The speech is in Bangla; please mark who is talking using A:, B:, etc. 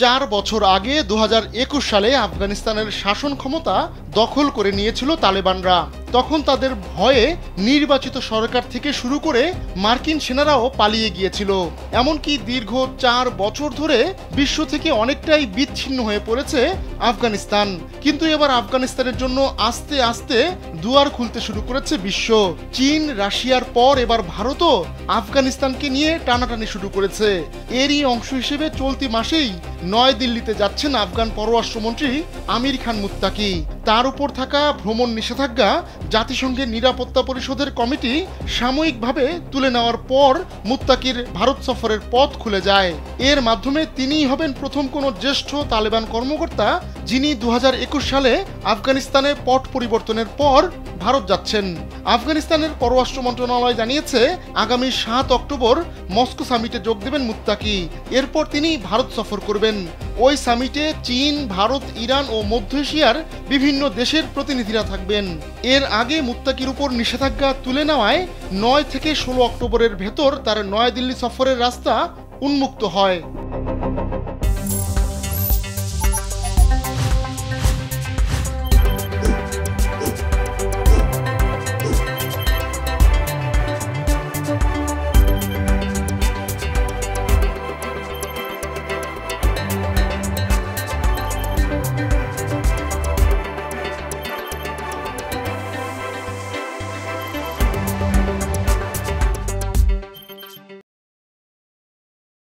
A: 4 বছর আগে 2021 সালে আফগানিস্তানের শাসন ক্ষমতা দখল করে নিয়েছিল তালেবানরা। তখন তাদের ভয়ে নির্বাচিত সরকার থেকে শুরু করে মার্কিন সেনারাও পালিয়ে গিয়েছিল। এমনকি দীর্ঘ 4 বছর ধরে বিশ্ব থেকে অনেকটাই বিচ্ছিন্ন হয়ে পড়েছে আফগানিস্তান। কিন্তু এবার আফগানিস্তানের জন্য আস্তে আস্তে দুয়ার খুলতে শুরু করেছে বিশ্ব। চীন, রাশিয়ার পর এবার ভারতও আফগানিস্তানকে নিয়ে টানাটানি শুরু করেছে। এরই অংশ হিসেবে চলতি মাসেই নয়াদিল্লিতে যাচ্ছেন আফগান পররাষ্ট্রমন্ত্রী আমির খান মুত্তাকি। তার উপর থাকা ভ্রমণ নিষেধাজ্ঞা জাতিসংঘের নিরাপত্তা পরিষদের কমিটি সাময়িকভাবে তুলে নেওয়ার পর মুত্তাকির ভারত সফরের পথ খুলে যায়। এর মাধ্যমে তিনিই হবেন প্রথম কোনো জ্যেষ্ঠ তালেবান কর্মকর্তা যিনি 2021 সালে আফগানিস্তানে পট পরিবর্তনের পর ভারত যাচ্ছেন। আফগানিস্তানের পররাষ্ট্র মন্ত্রণালয় জানিয়েছে আগামী 7 অক্টোবর মস্কো সামিটে যোগ দেবেন মুত্তাকি। এরপর তিনি ভারত সফর করবেন। ওই সামিটে চীন, ভারত, ইরান ও মধ্য এশিয়ার বিভিন্ন দেশের প্রতিনিধিরা থাকবেন। এর আগে মুত্তাকির উপর নিষেধাজ্ঞা তুলে নেওয়ায় 9 থেকে 16 অক্টোবরের ভেতর তার নয়াদিল্লি সফরের রাস্তা উন্মুক্ত হয়।